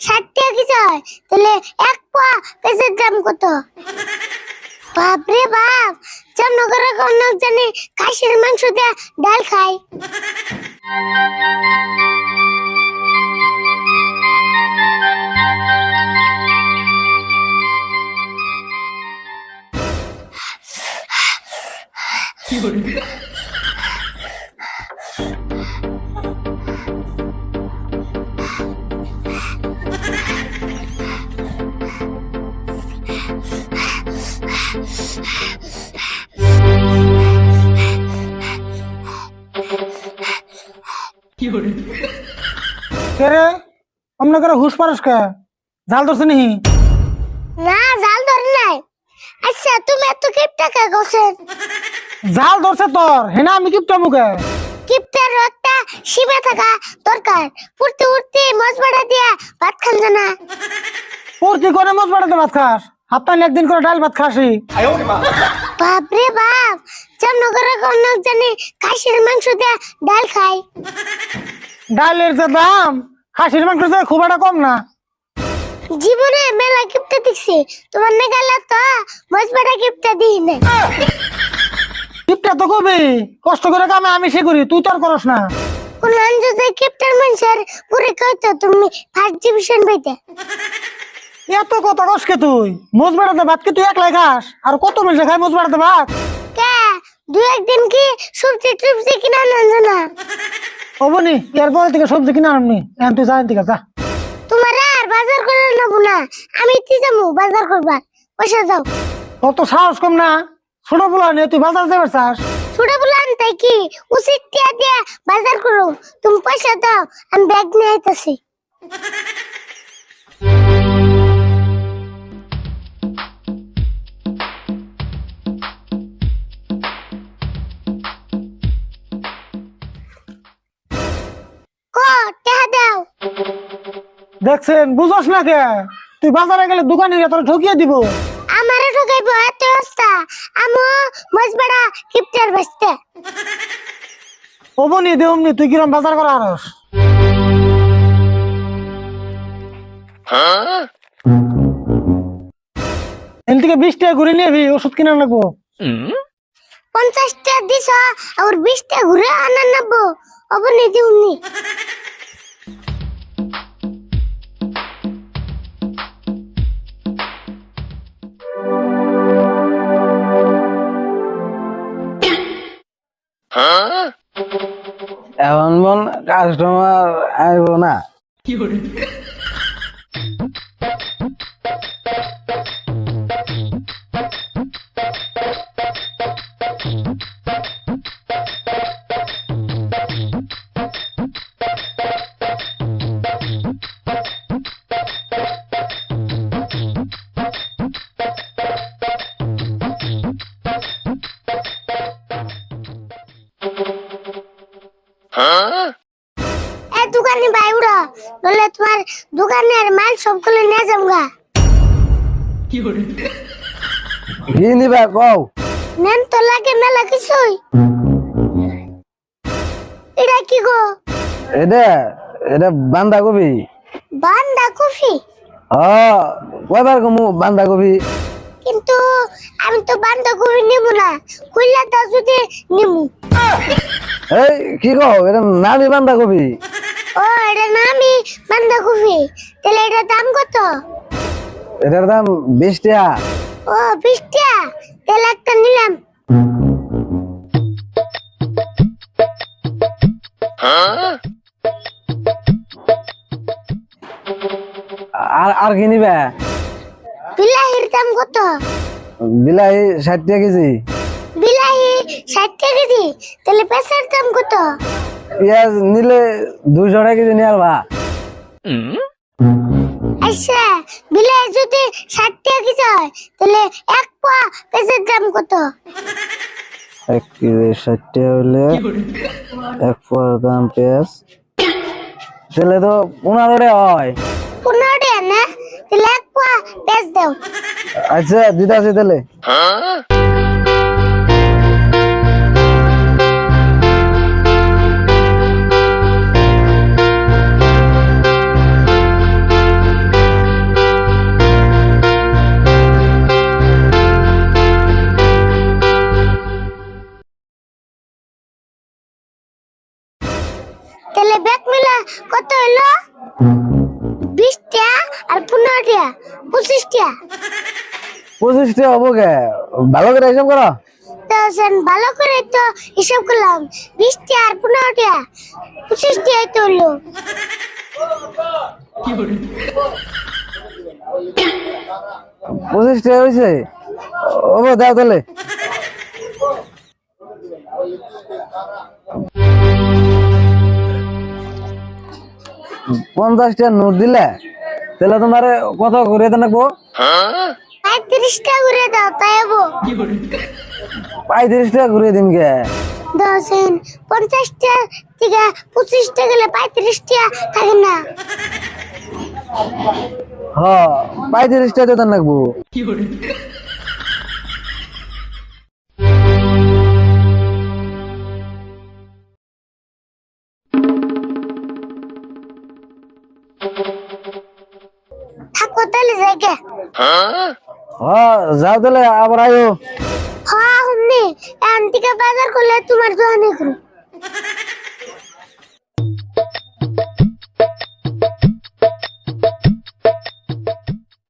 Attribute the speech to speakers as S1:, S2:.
S1: ষাট টাকা কেজি হয় তাহলে এক পোয়া পেঁয়াজের দাম কত? বাপরে বাপ, জামনগরে কোন জানি খাসির মাংস দিয়ে ডাল খায়।
S2: কেরে অমনে করে হুশ পারস কে? জাল ধরছে নি?
S1: না, জাল ধরে নাই। আচ্ছা তুমি এত কিপটা কে গোছেন?
S2: জাল ধরছে তোর হেনা আমি কিপটা মুখে।
S1: কিপটার একটা সীমা থাকা দরকার। উঠতে উঠতে মজবাড়া দিয়া ভাত খান জানা।
S2: পড়তি করে মজ বাড়াতে ভাত খাস, হাপ্তাহে একদিন করে ডাল ভাত খাসি।
S1: বাপরে বাপ, জামনগরে কোন জানি খাসির মাংস দিয়ে ডাল খায়।
S2: ডালের যে দাম খাসির মাংস খুব একটা কম না।
S1: জীবনে মেলা কিপটা দেখছি, তোমার নেগালা তো মজবাড়া কিপটা দিই না।
S2: কিপটা তো কবি কষ্ট করে কামে আমি সে করি, তুই তোর করস না।
S1: কোন যদি কিপটার মানুষের পুরে কইতো তুমি ফার্স্ট ডিভিশন পাইতে।
S2: এত কথা কসকে তুই? মোজ বাড়াতে ভাত কি তুই একলাই খাস? আর কত মানুষ খায় মোজ বাড়াতে ভাত?
S1: কে দুই একদিন কি সবজি টবজি কিনা আনেন না?
S2: হবনি এরপরে থেকে সবজি কিনা আনবনি। এখন তুই যা থেকে যা।
S1: তোমার আর বাজার করে নেবো না, আমি তি যাবো বাজার করবার। পয়সা দাও।
S2: তোর তো সাহস কম না, ছোট বলা নিয়ে তুই বাজার যাবে চাস?
S1: ছোট বলান তাই কি উচিত টিয়া দিয়ে বাজার করো। তুমি পয়সা দাও, আমি ব্যাগ নিয়ে আইতাছি। ক টাকা দাও।
S2: দেখছেন বুঝস না কে? তুই বাজারে গেলে দোকানিরা তোর ঠকিয়ে দিব।
S1: আমারে ঠকাইবো এত অবস্থা? আমো মজবাড়া কিপটার বসতে।
S2: হবনি দেবনি, তুই কিরম বাজার করা আরস? এন থেকে 20 টাকা ঘুরে নিবি, ওষুধ কিনা লাগবো।
S1: 50 টাকা দিছ আর 20 টাকা ঘুরে আনা নেবো। অবনি দিউনি।
S3: এখন মন কাস্টমার আইব না।
S1: এ দোকানি ভাই উড়া, নলে তোমার দোকানের মাল সবগুলো নিয়ে যাবগা।
S3: কি নিবা কও?
S1: নেন তো লাগে মেলা কিছুই। এটা কি গো?
S3: এটা এটা বান্ধাকপি।
S1: বান্দা কফি?
S3: কয়বার কমু বান্ধাকপি?
S1: কিন্তু আমি তো বান্দা কফি নিব না, কইলা দাও যদি নিমু।
S3: এই কি কও? এটা নামি বান্ধাকপি।
S1: ও এটা নামি বান্দা কফি, তাহলে এটা দাম কত?
S3: এটার দাম 20 টাকা।
S1: ও 20 টাকা, তাহলে একটা নিলাম।
S3: আর আর কি নিবা?
S1: বিলাহির দাম কত?
S3: বিলাহি 60 টাকা কেজি।
S1: বিলাহি 60 টাকা কেজি, তাহলে পেঁচার দাম কত?
S3: পেঁয়াজ নিলে 200 টাকা কেজি নিয়ে আলবা।
S1: আচ্ছা বিলাহি যদি 60 টাকা কেজি হয় তাহলে এক পোয়া পেঁচার দাম কত?
S3: 1 কেজি 60 টাকা হলে 1 পোয়ার দাম পেঁয়াজ তাহলে তো 15 টাকা হয়।
S1: 15 টাকা না? তাহলে এক পোয়া পেঁয়াজ দাও।
S3: আচ্ছা দিতাছি তাহলে।
S1: কত হলো 20টা আর 15টা 25টা
S3: 25টা হবো কে? ভালো করে হিসাব করো।
S1: তো সেন ভালো করে তো হিসাব করলাম 20টা আর 15টা 25টা তো হলো
S3: 25টা হয়েছে। ও দাও তাহলে। পঞ্চাশটা নোট দিলে তাহলে তোমার কত করে দেন রাখবো?
S1: 35টা করে দাও তাই হবো
S3: 35 টাকা ঘুরিয়ে দিন কে?
S1: দশেন 50টা থেকে 25টা গেলে 35টা থাকে না
S3: হ্যাঁ 35 টাকা দেন রাখবো।
S1: থাকো তাহলে জায়গা
S3: হ্যাঁ যাও তাহলে আবার আয়ো।
S1: হ্যাঁ হুমনি এখন থেকে বাজার করলে তোমার দোকানে করো